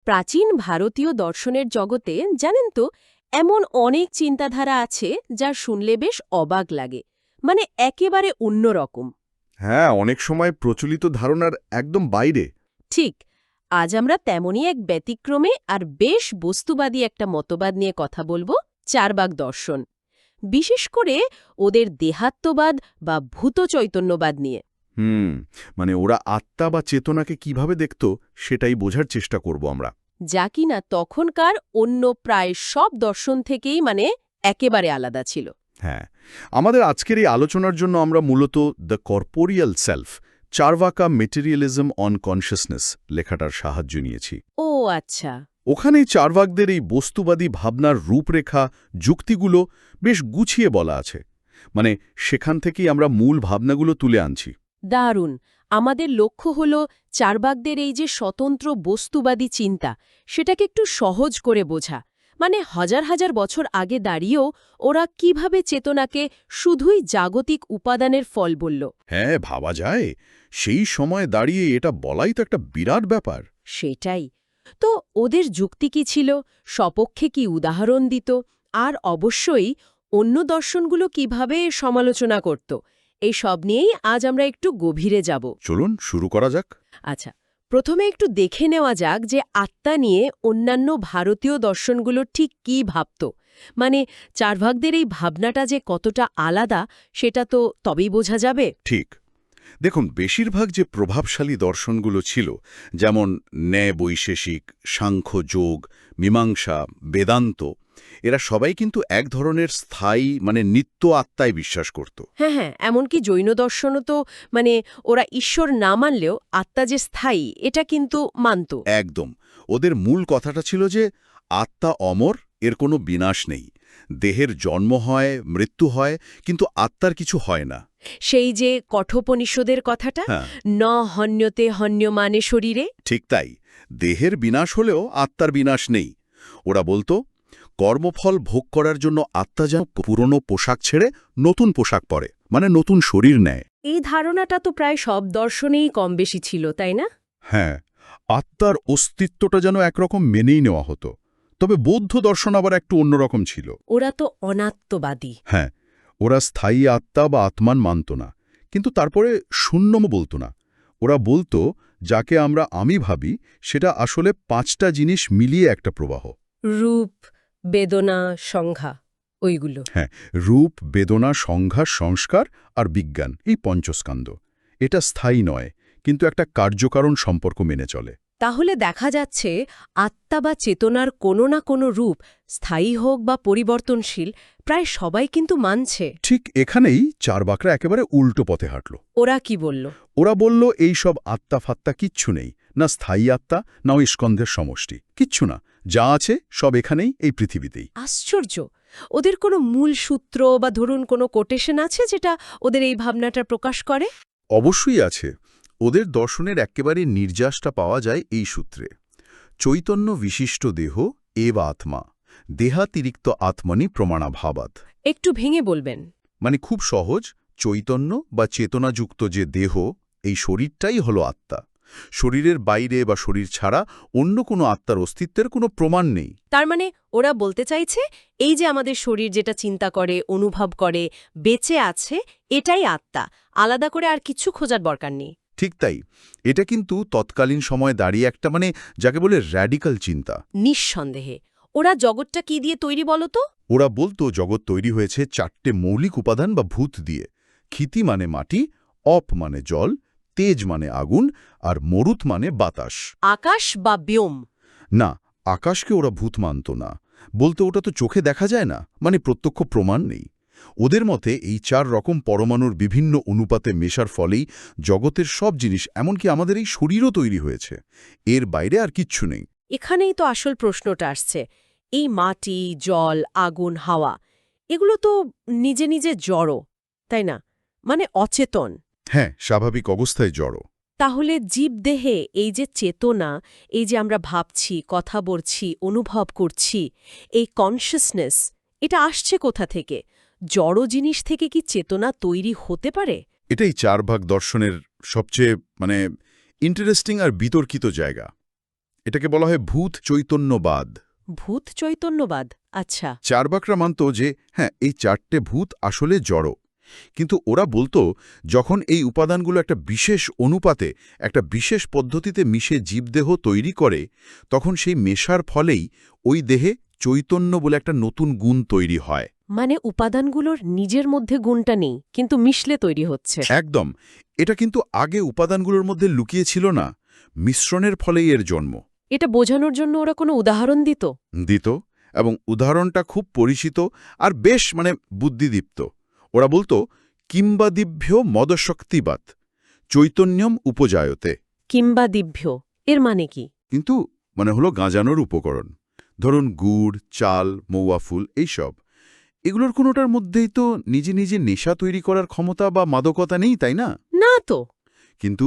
প্রাচীন ভারতীয় দর্শনের জগতে জানেন তো এমন অনেক চিন্তাধারা আছে যা শুনলে বেশ অবাক লাগে, মানে একেবারে অন্যরকম। হ্যাঁ, অনেক সময় প্রচলিত ধারণার একদম বাইরে। ঠিক, আজ আমরা তেমনই এক ব্যতিক্রমে আর বেশ বস্তুবাদী একটা মতবাদ নিয়ে কথা বলবো, চারবাক দর্শন। বিশেষ করে ওদের দেহাত্মবাদ বা ভূত চৈতন্যবাদ নিয়ে। হুম, মানে ওরা আত্মা বা চেতনাকে কিভাবে দেখত সেটাই বোঝার চেষ্টা করব আমরা। যা কিনা তখনকার অন্য প্রায় সব দর্শন থেকেই একেবারে আলাদা ছিল। হ্যাঁ, আমাদের আজকের এই আলোচনার জন্য আমরা মূলত the corporeal self, Charvaka materialism on consciousness লেখাটার সাহায্য নিয়েছি। ও আচ্ছা। ওখানেই চারভাকদের এই বস্তুবাদী ভাবনার রূপরেখা, যুক্তিগুলো বেশ গুছিয়ে বলা আছে। মানে সেখান থেকেই আমরা মূল ভাবনাগুলো তুলে আনছি। দারুণ। আমাদের লক্ষ্য হল চারবাকদের এই যে স্বতন্ত্র বস্তুবাদী চিন্তা, সেটাকে একটু সহজ করে বোঝা। মানে হাজার হাজার বছর আগে দাঁড়িয়েও ওরা কিভাবে চেতনাকে শুধুই জাগতিক উপাদানের ফল বলল। হ্যাঁ, ভাবা যায়। সেই সময় দাঁড়িয়ে এটা বলাই তো একটা বিরাট ব্যাপার। সেটাই তো। ওদের যুক্তি কি ছিল, সপক্ষে কি উদাহরণ দিত, আর অবশ্যই অন্য দর্শনগুলো কিভাবে সমালোচনা করত, এই সব নিয়েই আজ আমরা একটু গভীরে যাব। চলুন শুরু করা যাক। আচ্ছা, প্রথমে একটু দেখে নেওয়া যাক যে আত্মা নিয়ে অন্যান্য ভারতীয় দর্শনগুলো ঠিক কী ভাবত। মানে চারভাগদের এই ভাবনাটা যে কতটা আলাদা সেটা তো তবেই বোঝা যাবে। ঠিক। দেখুন, বেশিরভাগ যে প্রভাবশালী দর্শনগুলো ছিল, যেমন ন্যায় বৈশেষিক, সাংখ্য যোগ, মীমাংসা, বেদান্ত, এরা সবাই কিন্তু এক ধরনের স্থায়ী নিত্য আত্মায় বিশ্বাস করত। হ্যাঁ হ্যাঁ, এমনকি জৈন দর্শনও তো মানে ওরা ঈশ্বর না মানলেও আত্মা যে স্থায়ী এটা কিন্তু মানত। একদম। ওদের মূল কথাটা ছিল যে আত্মা অমর, এর কোনো বিনাশ নেই। দেহের জন্ম হয়, মৃত্যু হয়, কিন্তু আত্মার কিছু হয় না। সেই যে কঠোপনিষদের কথাটা, হ্যাঁ, ন হন্যতে হন্যমানে শরীরে। ঠিক তাই। দেহের বিনাশ হলেও আত্মার বিনাশ নেই। ওরা বলতো কর্মফল ভোগ করার জন্য আত্মা যেন পুরনো পোশাক ছেড়ে নতুন পোশাক পরে, মানে নতুন শরীর নেয়। এই ধারণাটা তো প্রায় সব দর্শনেই কম বেশি ছিল, তাই না? হ্যাঁ, আত্মার অস্তিত্বটা যেন একরকম মেনেই নেওয়া হতো। তবে বৌদ্ধ দর্শন আবার একটু অন্যরকম ছিল। ওরা তো অনাত্মবাদী। হ্যাঁ, ওরা স্থায়ী আত্মা বা আত্মান মানত না, কিন্তু তারপরে শূন্যও বলতো না। ওরা বলতো যাকে আমরা আমি ভাবি সেটা আসলে 5টা জিনিস মিলিয়ে একটা প্রবাহ। রূপ, বেদনা, সংজ্ঞা, ওইগুলো। হ্যাঁ, রূপ, বেদনা, সংজ্ঞা, সংস্কার আর বিজ্ঞান, এই পঞ্চস্কন্দ। এটা স্থায়ী নয়, কিন্তু একটা কার্যকারণ সম্পর্ক মেনে চলে। তাহলে দেখা যাচ্ছে আত্মা বা চেতনার কোনো না কোনো রূপ, স্থায়ী হোক বা পরিবর্তনশীল, প্রায় সবাই কিন্তু মানছে। ঠিক এখানেই চারবাকরা একেবারে উল্টো পথে হাঁটল। ওরা কি বলল? ওরা বলল এই সব আত্মা ফাত্তা কিচ্ছু নেই, না স্থায়ী আত্মা, না ওই স্কন্ধের সমষ্টি, কিচ্ছু না। যা আছে সব এখানেই, এই পৃথিবীতেই। আশ্চর্য! ওদের কোনো মূল সূত্র বা ধরুন কোনো কোটেশন আছে যেটা ওদের এই ভাবনাটা প্রকাশ করে? অবশ্যই আছে। ওদের দর্শনের একেবারে নির্যাসটা পাওয়া যায় এই সূত্রে। চৈতন্য বিশিষ্ট দেহ এব আত্মা, দেহাতিরিক্ত আত্মনি প্রমাণাভাবাৎ। একটু ভেঙে বলবেন। মানে খুব সহজ, চৈতন্য বা চেতনাযুক্ত যে দেহ, এই শরীরটাই হলো আত্মা। শরীরের বাইরে বা শরীর ছাড়া অন্য কোনো আত্মার অস্তিত্বের কোনো প্রমাণ নেই। তার মানে ওরা বলতে চাইছে এই যে আমাদের শরীর যেটা চিন্তা করে, অনুভব করে, বেঁচে আছে, এটাই আত্মা, আলাদা করে আর কিছু খোঁজার দরকার নেই। ঠিক তাই। এটা কিন্তু তৎকালীন সময়ে দাঁড়িয়ে একটা যাকে বলে র্যাডিক্যাল চিন্তা। নিঃসন্দেহে। ওরা জগৎটা কি দিয়ে তৈরি বলো তো? ওরা বলতো জগৎ তৈরি হয়েছে 4টে মৌলিক উপাদান বা ভূত দিয়ে। ক্ষিতি মানে মাটি, অপ মানে জল, তেজ মানে আগুন, আর মরুত মানে বাতাস। আকাশ বা ব্যোম? না, আকাশকে ওরা ভূত মানত না। বলতে ওটা তো চোখে দেখা যায় না, প্রত্যক্ষ প্রমাণ নেই। ওদের মতে এই 4 রকম পরমাণুর বিভিন্ন অনুপাতে মেশার ফলেই জগতের সব জিনিস, এমনকি আমাদের এই শরীরও তৈরি হয়েছে। এর বাইরে আর কিচ্ছু নেই। এখানেই তো আসল প্রশ্নটা আসছে। এই মাটি, জল, আগুন, হাওয়া, এগুলো তো নিজে নিজে জড়ো, তাই না? মানে অচেতন। হ্যাঁ, স্বাভাবিক অবস্থায় জড়। তাহলে জীবদেহে এই যে চেতনা, এই যে আমরা ভাবছি, কথা বলছি, অনুভব করছি, এই কনশাসনেস, এটা আসছে কোথা থেকে? জড় জিনিস থেকে কি চেতনা তৈরি হতে পারে? এটাই চারভাগ দর্শনের সবচেয়ে ইন্টারেস্টিং আর বিতর্কিত জায়গা। এটাকে বলা হয় ভূত চৈতন্যবাদ। ভূত চৈতন্যবাদ, আচ্ছা। চার্বাকরা মানত যে হ্যাঁ, এই 4টে ভূত আসলে জড়, কিন্তু ওরা বলতো যখন এই উপাদানগুলো একটা বিশেষ অনুপাতে, একটা বিশেষ পদ্ধতিতে মিশে জীবদেহ তৈরি করে, তখন সেই মেশার ফলেই ওই দেহে চৈতন্য বলে একটা নতুন গুণ তৈরি হয়। মানে উপাদানগুলোর নিজের মধ্যে গুণটা নেই, কিন্তু মিশলে তৈরি হচ্ছে। একদম। এটা কিন্তু আগে উপাদানগুলোর মধ্যে লুকিয়ে ছিল না, মিশ্রণের ফলেই এর জন্ম। এটা বোঝানোর জন্য ওরা কোনো উদাহরণ দিত, এবং উদাহরণটা খুব পরিচিত আর বেশ বুদ্ধিদীপ্ত। ওরা বলতো কিম্বাদিভ্য মদশক্তিবাত চৈতন্যম উপজায়তে। কিম্বাদিভ্য এর মানে কি? কিন্তু হলো গাঁজানোর উপকরণ। ধরুন গুড়, চাল, মৌয়া ফুল, এইসব, এগুলোর কোনোটার মধ্যেই তো নিজে নিজে নেশা তৈরি করার ক্ষমতা বা মাদকতা নেই, তাই না? না তো। কিন্তু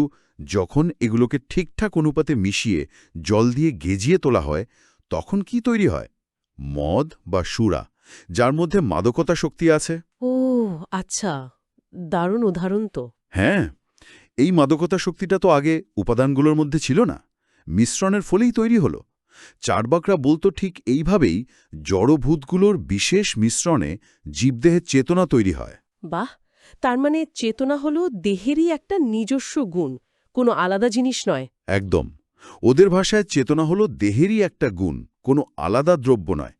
যখন এগুলোকে ঠিকঠাক অনুপাতে মিশিয়ে জল দিয়ে গেজিয়ে তোলা হয়, তখন কি তৈরি হয়? মদ বা সুরা, যার মধ্যে মাদকতা শক্তি আছে। ও আচ্ছা, দারুণ উদাহরণ তো। হ্যাঁ, এই মাদকতা শক্তিটা তো আগে উপাদানগুলোর মধ্যে ছিল না, মিশ্রণের ফলেই তৈরি হলো। চার্বাকরা বলতো ঠিক এইভাবেই জড়ভূতগুলোর বিশেষ মিশ্রণে জীবদেহের চেতনা তৈরি হয়। বাহ, তার মানে চেতনা হলো দেহেরই একটা নিজস্ব গুণ, কোনো আলাদা জিনিস নয়। একদম। ওদের ভাষায় চেতনা হলো দেহেরই একটা গুণ, কোনো আলাদা দ্রব্য নয়।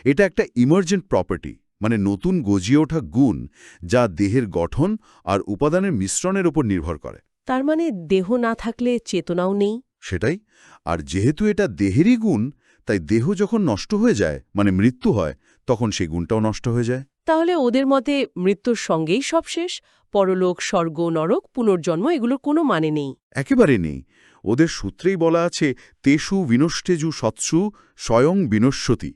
এটা একটা ইমার্জেন্ট প্রপার্টি, নতুন গজিয়ে ওঠা গুণ, যা দেহের গঠন আর উপাদানের মিশ্রণের উপর নির্ভর করে। তার মানে দেহ না থাকলে চেতনাও নেই। সেটাই। আর যেহেতু এটা দেহেরই গুণ, তাই দেহ যখন নষ্ট হয়ে যায়, মৃত্যু হয়, তখন সেই গুণটাও নষ্ট হয়ে যায়। তাহলে ওদের মতে মৃত্যুর সঙ্গেই সব শেষ, পরলোক, স্বর্গ, নরক, পুনর্জন্ম এগুলোর কোনো মানে নেই। একেবারে নেই। ওদের সূত্রেই বলা আছে তেষু বিনষ্টেজু সৎসু স্বয়ং বিনশ্বতি।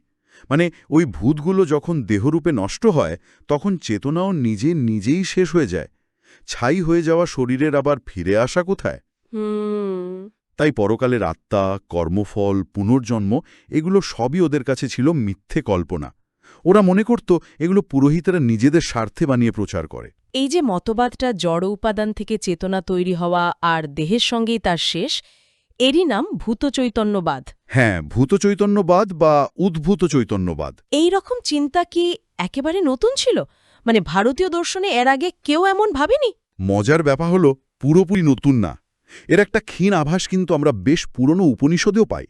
ওই ভূতগুলো যখন দেহরূপে নষ্ট হয়, তখন চেতনাও নিজে নিজেই শেষ হয়ে যায়। ছাই হয়ে যাওয়া শরীরের আবার ফিরে আসা কোথায়? তাই পরকালের আত্মা, কর্মফল, পুনর্জন্ম, এগুলো সবই ওদের কাছে ছিল মিথ্যে কল্পনা। ওরা মনে করত এগুলো পুরোহিতেরা নিজেদের স্বার্থে বানিয়ে প্রচার করে। এই যে মতবাদটা জড় উপাদান থেকে চেতনা তৈরি হওয়া আর দেহের সঙ্গেই তার শেষ, এরই নাম ভূত চৈতন্যবাদ। হ্যাঁ, ভূত চৈতন্যবাদ বা উদ্ভূত চৈতন্যবাদ। এই রকম চিন্তা কি একেবারে নতুন ছিল? ভারতীয় দর্শনে এর আগে কেউ এমন ভাবেনি? মজার ব্যাপার হলো পুরোপুরি নতুন না। এর একটা ক্ষীণ আভাস কিন্তু আমরা বেশ পুরনো উপনিষদেও পাই।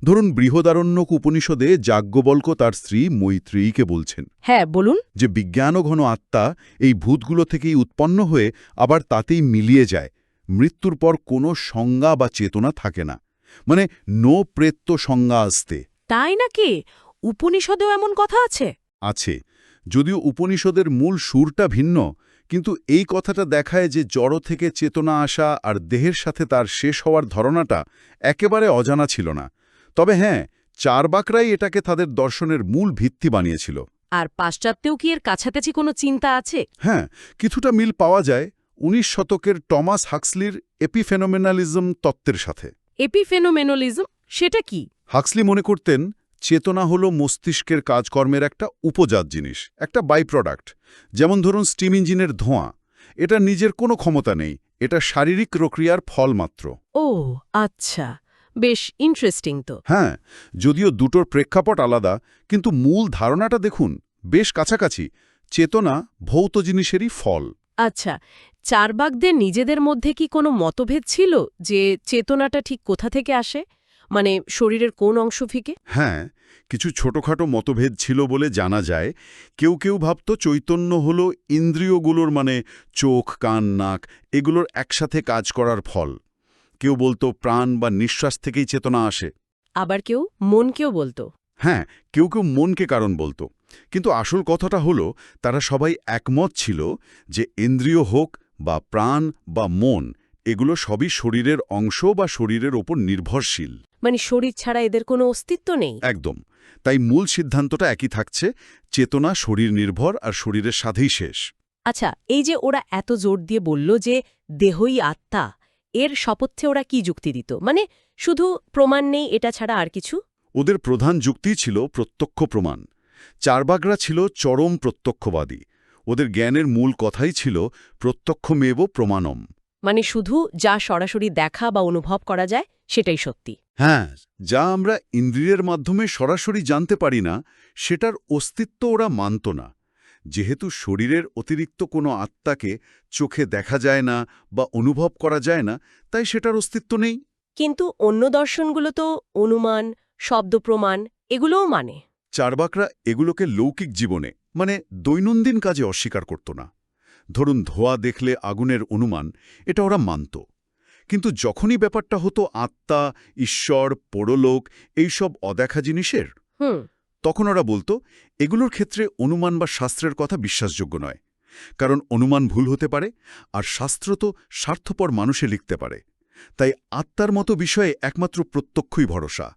ধরুন বৃহদারণ্যক উপনিষদে যাজ্ঞবল্ক্য তার স্ত্রী মৈত্রেয়ীকে বলছেন, হ্যাঁ বলুন, যে বিজ্ঞানঘন আত্মা এই ভূতগুলো থেকেই উৎপন্ন হয়ে আবার তাতেই মিলিয়ে যায়। মৃত্যুর পর কোনো সংজ্ঞা বা চেতনা থাকে না, নো প্রেত্য সংজ্ঞা আসতে। তাই নাকি? উপনিষদেও এমন কথা আছে? আছে, যদিও উপনিষদের মূল সুরটা ভিন্ন, কিন্তু এই কথাটা দেখায় যে জড় থেকে চেতনা আসা আর দেহের সাথে তার শেষ হওয়ার ধারণাটা একেবারে অজানা ছিল না। তবে হ্যাঁ, চার্বাকরাই এটাকে তাদের দর্শনের মূল ভিত্তি বানিয়েছিল। আর পাশ্চাত্যেও কি এর কাছাকাছি কোনো চিন্তা আছে? হ্যাঁ, কিছুটা মিল পাওয়া যায় 19 শতকের টমাস হাক্সলির এপিফেনোমেনালিজম তত্ত্বের সাথে। এপিফেনোমেনালিজম সেটা কি? হাক্সলি মনে করতেন চেতনা হলো মস্তিষ্কের কাজকর্মের একটা উপজাত জিনিস, একটা বাই প্রোডাক্ট। যেমন ধরুন স্টিম ইঞ্জিনের ধোঁয়া, এটা নিজের কোনো ক্ষমতা নেই, এটা শারীরিক প্রক্রিয়ার ফল মাত্র। ও আচ্ছা, বেশ ইন্টারেস্টিং তো। হ্যাঁ, যদিও দুটোর প্রেক্ষাপট আলাদা, কিন্তু মূল ধারণাটা দেখুন বেশ কাছাকাছি। চেতনা ভৌত জিনিসেরই ফল। আচ্ছা, চার্বাকদের নিজেদের মধ্যে কি কোনো মতভেদ ছিল যে চেতনাটা ঠিক কোথা থেকে আসে? শরীরের কোন অংশ থেকে? হ্যাঁ, কিছু ছোটখাটো মতভেদ ছিল বলে জানা যায়। কেউ কেউ ভাবত চৈতন্য হল ইন্দ্রিয়গুলোর, চোখ, কান, নাক, এগুলোর একসাথে কাজ করার ফল। কেউ বলতো প্রাণ বা নিঃশ্বাস থেকেই চেতনা আসে। আবার কেউ মনকেও বলতো। হ্যাঁ, কেউ কেউ মনকে কারণ বলতো। কিন্তু আসল কথাটা হলো তারা সবাই একমত ছিল যে ইন্দ্রিয় হোক বা প্রাণ বা মন, এগুলো সবই শরীরের অংশ বা শরীরের ওপর নির্ভরশীল। শরীর ছাড়া এদের কোনো অস্তিত্ব নেই। একদম। তাই মূল সিদ্ধান্তটা একই থাকছে, চেতনা শরীর নির্ভর আর শরীরের সাথেই শেষ। আচ্ছা, এই যে ওরা এত জোর দিয়ে বলল যে দেহই আত্মা, এর সপক্ষে ওরা কি যুক্তি দিত? শুধু প্রমাণ নেই এটা ছাড়া আর কিছু? ওদের প্রধান যুক্তি ছিল প্রত্যক্ষ প্রমাণ। চার্বাকরা ছিল চরম প্রত্যক্ষবাদী। ওদের জ্ঞানের মূল কথাই ছিল প্রত্যক্ষমেব প্রমাণম। শুধু যা সরাসরি দেখা বা অনুভব করা যায় সেটাই সত্যি। হ্যাঁ, যা আমরা ইন্দ্রিয়ের মাধ্যমে সরাসরি জানতে পারি না সেটার অস্তিত্ব ওরা মানত না। যেহেতু শরীরের অতিরিক্ত কোনো আত্মাকে চোখে দেখা যায় না বা অনুভব করা যায় না, তাই সেটার অস্তিত্ব নেই। কিন্তু অন্য দর্শনগুলো তো অনুমান, শব্দ প্রমাণ এগুলোও মানে। চার্বাকরা এগুলোকে লৌকিক জীবনে মানে দৈনন্দিন কাজে অস্বীকার করত না। ধরুন ধোঁয়া দেখলে আগুনের অনুমান, এটা ওরা মানত। কিন্তু যখনই ব্যাপারটা হতো আত্মা, ঈশ্বর, পরলোক এইসব অদেখা জিনিসের, হুম। তখন ওরা বলতো এগুলোর ক্ষেত্রে অনুমান বা শাস্ত্রের কথা বিশ্বাসযোগ্য নয়। কারণ অনুমান ভুল হতে পারে, আর শাস্ত্র তো স্বার্থপর মানুষে লিখতে পারে। তাই আত্মার মতো বিষয়ে একমাত্র প্রত্যক্ষই ভরসা,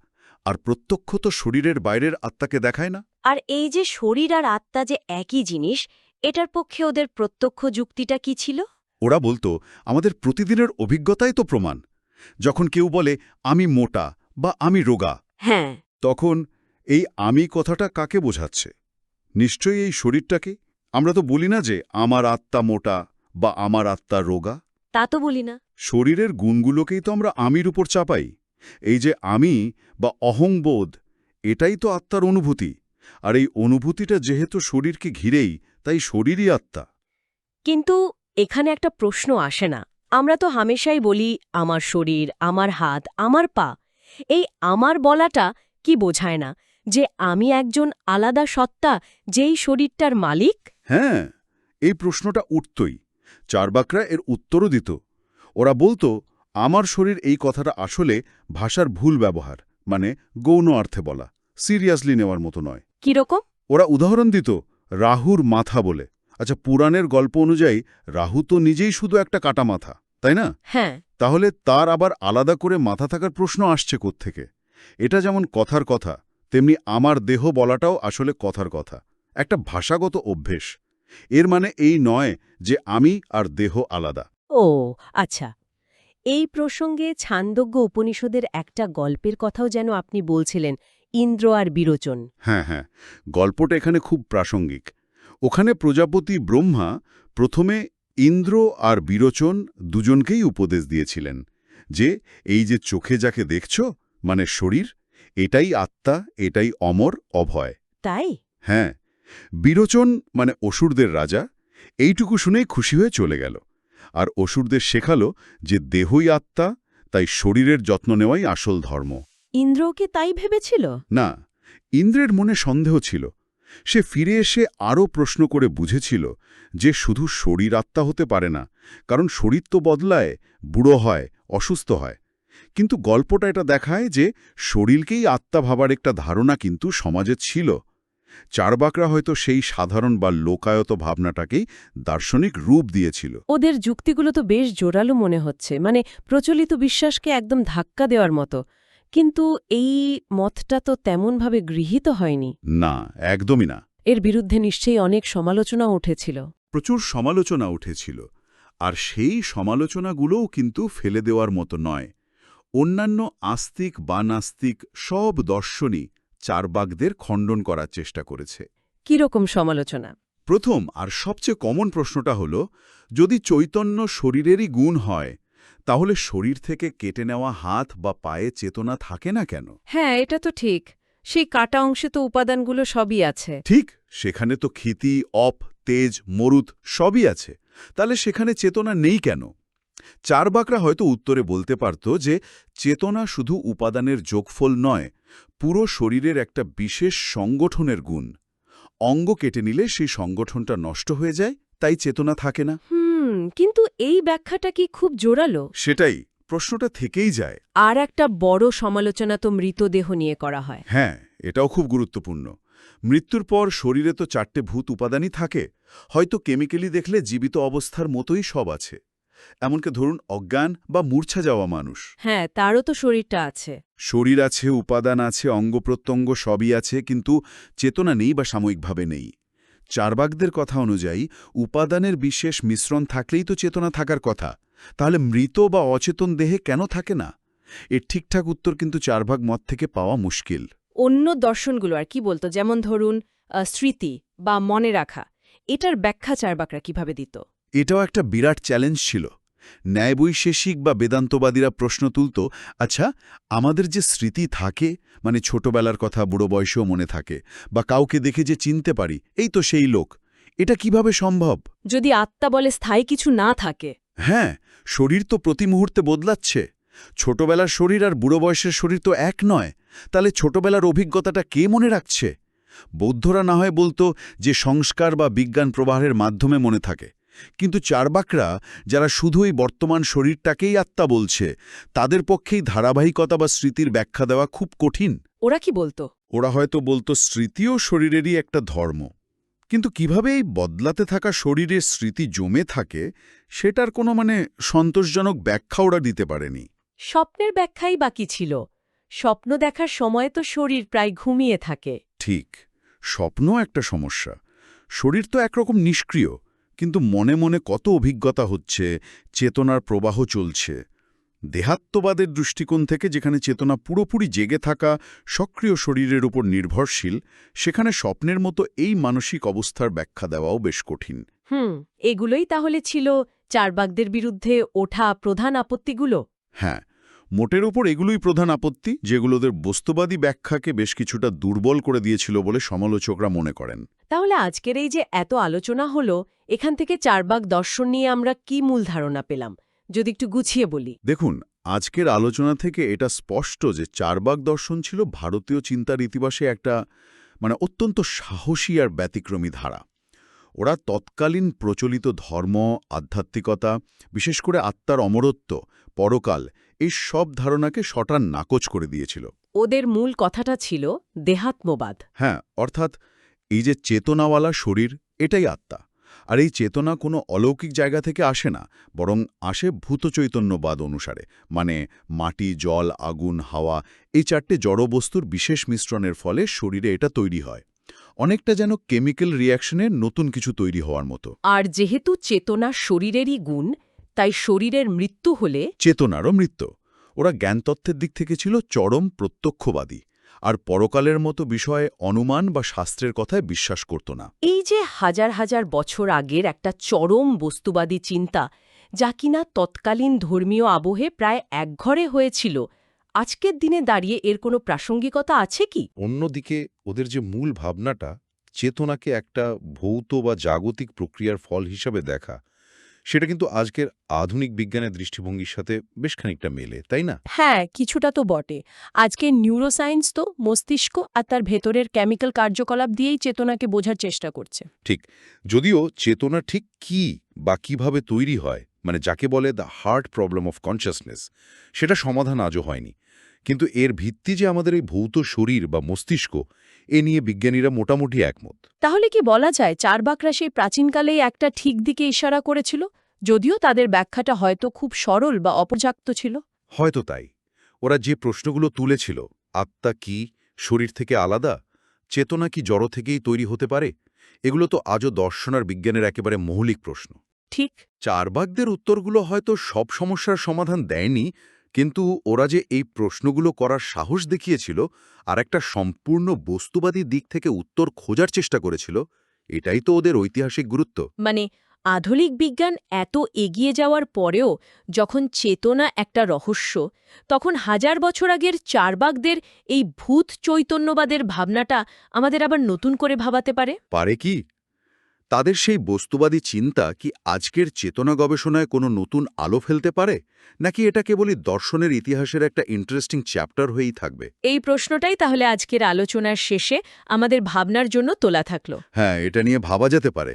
আর প্রত্যক্ষ তো শরীরের বাইরের আত্মাকে দেখায় না। আর এই যে শরীর আর আত্মা যে একই জিনিস, এটার পক্ষে ওদের প্রত্যক্ষ যুক্তিটা কি ছিল? ওরা বলতো আমাদের প্রতিদিনের অভিজ্ঞতাই তো প্রমাণ। যখন কেউ বলে আমি মোটা বা আমি রোগা, হ্যাঁ। তখন এই আমি কথাটা কাকে বোঝাচ্ছে? নিশ্চয়ই এই শরীরটাকে। আমরা তো বলি না যে আমার আত্মা মোটা বা আমার আত্মা রোগা। তা তো বলি না। শরীরের গুণগুলোকেই তো আমরা আমির উপর চাপাই। এই যে আমি বা অহংবোধ, এটাই তো আত্মার অনুভূতি। আর এই অনুভূতিটা যেহেতু শরীরকে ঘিরেই, তাই শরীরই আত্মা। কিন্তু এখানে একটা প্রশ্ন আসে না। আমরা তো হামেশাই বলি আমার শরীর, আমার হাত, আমার পা। এই আমার বলাটা কি বোঝায় না যে আমি একজন আলাদা সত্তা, যেই শরীরটার মালিক? হ্যাঁ, এই প্রশ্নটা উঠতই। চার্বাকরা এর উত্তরও দিত। ওরা বলতো আমার শরীর এই কথাটা আসলে ভাষার ভুল ব্যবহার, মানে গৌণ অর্থে বলা, সিরিয়াসলি নেওয়ার মতো নয়। কিরকম? ওরা উদাহরণ দিত রাহুর মাথা বলে। আচ্ছা, পুরাণের গল্প অনুযায়ী রাহু তো নিজেই শুধু একটা কাটা মাথা, তাই না? হ্যাঁ। তাহলে তার আবার আলাদা করে মাথা থাকার প্রশ্ন আসছে কোত্থেকে? এটা যেমন কথার কথা, তেমনি আমার দেহ বলাটাও আসলে কথার কথা, একটা ভাষাগত অভ্যেস। এর মানে এই নয় যে আমি আর দেহ আলাদা। ও আচ্ছা। এই প্রসঙ্গে ছান্দোগ্য উপনিষদের একটা গল্পের কথাও যেন আপনি বলছিলেন, ইন্দ্র আর বিরোচন। হ্যাঁ হ্যাঁ, গল্পটা এখানে খুব প্রাসঙ্গিক। ওখানে প্রজাপতি ব্রহ্মা প্রথমে ইন্দ্র আর বিরোচন দুজনকেই উপদেশ দিয়েছিলেন যে এই যে চোখে যাকে দেখছ, মানে শরীর, এটাই আত্মা, এটাই অমর, অভয়। তাই? হ্যাঁ, বিরোচন মানে অসুরদের রাজা এইটুকু শুনেই খুশি হয়ে চলে গেল, আর অসুরদের শেখালো যে দেহই আত্মা, তাই শরীরের যত্ন নেওয়াই আসল ধর্ম। ইন্দ্রকে তাই ভেবেছিল? না, ইন্দ্রের মনে সন্দেহ ছিল। সে ফিরে এসে আরও প্রশ্ন করে বুঝেছিল যে শুধু শরীর আত্মা হতে পারে না, কারণ শরীর তো বদলায়, বুড়ো হয়, অসুস্থ হয়। কিন্তু গল্পটা এটা দেখায় যে শরীরকেই আত্মা ভাবার একটা ধারণা কিন্তু সমাজে ছিল। চার্বাকরা হয়তো সেই সাধারণ বা লোকায়ত ভাবনাটাকেই দার্শনিক রূপ দিয়েছিল। ওদের যুক্তিগুলো তো বেশ জোরালো মনে হচ্ছে, মানে প্রচলিত বিশ্বাসকে একদম ধাক্কা দেওয়ার মতো। কিন্তু এই মতটা তো তেমনভাবে গৃহীত হয়নি। না, একদমই না। এর বিরুদ্ধে নিশ্চয়ই অনেক সমালোচনা উঠেছিল। প্রচুর সমালোচনা উঠেছিল, আর সেই সমালোচনাগুলোও কিন্তু ফেলে দেওয়ার মতো নয়। অন্যান্য আস্তিক বা নাস্তিক সব দর্শনই চার্বাকদের খণ্ডন করার চেষ্টা করেছে। কিরকম সমালোচনা? প্রথম আর সবচেয়ে কমন প্রশ্নটা হল, যদি চৈতন্য শরীরেরই গুণ হয়, তাহলে শরীর থেকে কেটে নেওয়া হাত বা পায়ে চেতনা থাকে না কেন? হ্যাঁ, এটা তো ঠিক। সেই কাটা অংশে তো উপাদানগুলো সবই আছে। ঠিক, সেখানে তো ক্ষিতি, অপ, তেজ, মরুত সবই আছে। তাহলে সেখানে চেতনা নেই কেন? চার্বাকরা হয়তো উত্তরে বলতে পারত যে চেতনা শুধু উপাদানের যোগফল নয়, পুরো শরীরের একটা বিশেষ সংগঠনের গুণ। অঙ্গ কেটে নিলে সেই সংগঠনটা নষ্ট হয়ে যায়, তাই চেতনা থাকে না। কিন্তু এই ব্যাখ্যাটা কি খুব জোরালো? সেটাই, প্রশ্নটা থেকেই যায়। আর একটা বড় সমালোচনা তো মৃতদেহ নিয়ে করা হয়। হ্যাঁ, এটাও খুব গুরুত্বপূর্ণ। মৃত্যুর পর শরীরে তো 4টে ভূত উপাদানই থাকে। হয়তো কেমিক্যালি দেখলে জীবিত অবস্থার মতোই সব আছে। এমনকি ধরুন অজ্ঞান বা মূর্ছা যাওয়া মানুষ, হ্যাঁ, তারও তো শরীরটা আছে। শরীর আছে, উপাদান আছে, অঙ্গ-প্রত্যঙ্গ সবই আছে, কিন্তু চেতনা নেই বা সাময়িকভাবে নেই। চার্বাকদের কথা অনুযায়ী উপাদানের বিশেষ মিশ্রণ থাকলেই তো চেতনা থাকার কথা। তাহলে মৃত বা অচেতন দেহে কেন থাকে না? এর ঠিকঠাক উত্তর কিন্তু চার্বাক মত থেকে পাওয়া মুশকিল। অন্য দর্শনগুলো আর কি বলতো, যেমন ধরুন স্মৃতি বা মনে রাখা, এটার ব্যাখ্যা চার্বাকরা কিভাবে দিত? এটাও একটা বিরাট চ্যালেঞ্জ ছিল। ন্যায়বৈশেষিক বা বেদান্তবাদীরা প্রশ্ন তুলত, আচ্ছা, আমাদের যে স্মৃতি থাকে, মানে ছোটবেলার কথা বুড়ো বয়সেও মনে থাকে, বা কাউকে দেখে যে চিনতে পারি, এই তো সেই লোক, এটা কিভাবে সম্ভব? যদি আত্মা বলে স্থায়ী কিছু না থাকে। হ্যাঁ, শরীর তো প্রতি মুহূর্তে বদলাচ্ছে। ছোটবেলার শরীর আর বুড়ো বয়সের শরীর তো এক নয়। তাহলে ছোটবেলার অভিজ্ঞতাটা কে মনে রাখছে? বৌদ্ধরা না হয় বলতো যে সংস্কার বা বিজ্ঞান প্রবাহের মাধ্যমে মনে থাকে, কিন্তু চার্বাকরা, যারা শুধু এই বর্তমান শরীরটাকেই আত্মা বলছে, তাদের পক্ষেই ধারাবাহিকতা বা স্মৃতির ব্যাখ্যা দেওয়া খুব কঠিন। ওরা কি বলতো? ওরা হয়তো বলতো স্মৃতিও শরীরেরই একটা ধর্ম, কিন্তু কিভাবে এই বদলাতে থাকা শরীরের স্মৃতি জমে থাকে সেটার কোনো সন্তোষজনক ব্যাখ্যা ওরা দিতে পারেনি। স্বপ্নের ব্যাখ্যাই বাকি ছিল। স্বপ্ন দেখার সময় তো শরীর প্রায় ঘুমিয়ে থাকে। ঠিক, স্বপ্নও একটা সমস্যা। শরীর তো একরকম নিষ্ক্রিয়, কিন্তু মনে মনে কত অভিজ্ঞতা হচ্ছে, চেতনার প্রবাহ চলছে। দেহাত্মবাদের দৃষ্টিকোণ থেকে যেখানে চেতনা পুরোপুরি জেগে থাকা সক্রিয় শরীরের উপর নির্ভরশীল, সেখানে স্বপ্নের মতো এই মানসিক অবস্থার ব্যাখ্যা দেওয়াও বেশ কঠিন। এগুলোই তাহলে ছিল চার্বাকদের বিরুদ্ধে ওঠা প্রধান আপত্তিগুলো? হ্যাঁ, মোটের ওপর এগুলোই প্রধান আপত্তি, যেগুলোদের বস্তুবাদী ব্যাখ্যাকে বেশ কিছুটা দুর্বল করে দিয়েছিল বলে সমালোচকরা মনে করেন। তাহলে আজকের এই যে এত আলোচনা হলো, এখান থেকে চার্বাক দর্শন নিয়ে আমরা কি মূল ধারণা পেলাম, যদি একটু গুছিয়ে বলি? দেখুন, আজকের আলোচনা থেকে এটা স্পষ্ট যে চার্বাক দর্শন ছিল ভারতীয় চিন্তার ইতিবাসে একটা অত্যন্ত সাহসী আর ব্যতিক্রমী ধারা। ওরা তৎকালীন প্রচলিত ধর্ম, আধ্যাত্মিকতা, বিশেষ করে আত্মার অমরত্ব, পরকাল, এই সব ধারণাকে শটান নাকচ করে দিয়েছিল। ওদের মূল কথাটা ছিল দেহাত্মবাদ। হ্যাঁ, অর্থাৎ এই যে চেতনাওয়ালা শরীর, এটাই আত্মা। আর এই চেতনা কোনো অলৌকিক জায়গা থেকে আসে না, বরং আসে ভূতচৈতন্যবাদ অনুসারে, মাটি, জল, আগুন, হাওয়া, এই চারটে জড়বস্তুর বিশেষ মিশ্রণের ফলে শরীরে এটা তৈরি হয়। অনেকটা যেন কেমিক্যাল রিয়াকশনে নতুন কিছু তৈরি হওয়ার মতো। আর যেহেতু চেতনা শরীরেরই গুণ, তাই শরীরের মৃত্যু হলে চেতনারও মৃত্যু। ওরা জ্ঞানতত্ত্বের দিক থেকে ছিল চরম প্রত্যক্ষবাদী, আর পরকালের মতো বিষয়ে অনুমান বা শাস্ত্রের কথায় বিশ্বাস করত না। এই যে হাজার হাজার বছর আগের একটা চরম বস্তুবাদী চিন্তা, যা কিনা তৎকালীন ধর্মীয় আবহে প্রায় একঘরে হয়েছিল, আজকের দিনে দাঁড়িয়ে এর কোনো প্রাসঙ্গিকতা আছে কি? অন্যদিকে ওদের যে মূল ভাবনাটা, চেতনাকে একটা ভৌত বা জাগতিক প্রক্রিয়ার ফল হিসাবে দেখা, সেটা কিন্তু আজকের আধুনিক বিজ্ঞানের দৃষ্টিভঙ্গির সাথে বেশ খানিকটা মেলে, তাই না? হ্যাঁ, কিছুটা তো বটে। আজকের নিউরোসায়েন্স তো মস্তিষ্ক আর তার ভেতরের কেমিক্যাল কার্যকলাপ দিয়েই চেতনাকে বোঝার চেষ্টা করছে। ঠিক, যদিও চেতনা ঠিক কি বা কিভাবে তৈরি হয়, যাকে বলে the heart problem of consciousness, সেটা সমাধান আজও হয়নি। কিন্তু এর ভিত্তি যে আমাদের এই ভৌত শরীর বা মস্তিষ্ক, এ নিয়ে বিজ্ঞানীরা মোটামুটি একমত। তাহলে কি বলা যায় চার্বাকরা সেই প্রাচীনকালেই একটা ঠিক দিকে ইশারা করেছিল, যদিও তাদের ব্যাখ্যাটা হয়তো খুব সরল বা অপর্যাপ্ত ছিল? হয়তো তাই। ওরা যে প্রশ্নগুলো তুলেছিল, আত্মা কি, শরীর থেকে আলাদা, চেতনা কি জড় থেকেই তৈরি হতে পারে, এগুলো তো আজও দর্শন আর বিজ্ঞানের একেবারে মৌলিক প্রশ্ন। ঠিক। চার্বাকদের উত্তরগুলো হয়তো সব সমস্যার সমাধান দেয়নি, কিন্তু ওরা যে এই প্রশ্নগুলো করার সাহস দেখিয়েছিল আর একটা সম্পূর্ণ বস্তুবাদী দিক থেকে উত্তর খোঁজার চেষ্টা করেছিল, এটাই তো ওদের ঐতিহাসিক গুরুত্ব। আধুনিক বিজ্ঞান এত এগিয়ে যাওয়ার পরেও যখন চেতনা একটা রহস্য, তখন হাজার বছর আগের চার্বাকদের এই ভূত চৈতন্যবাদের ভাবনাটা আমাদের আবার নতুন করে ভাবাতে পারে। পারে কি? তাদের সেই বস্তুবাদী চিন্তা কি আজকের চেতনা গবেষণায় কোনো নতুন আলো ফেলতে পারে, নাকি এটা কেবলই দর্শনের ইতিহাসের একটা ইন্টারেস্টিং চ্যাপ্টার হয়েই থাকবে? এই প্রশ্নটাই তাহলে আজকের আলোচনার শেষে আমাদের ভাবনার জন্য তোলা থাকলো। হ্যাঁ, এটা নিয়ে ভাবা যেতে পারে।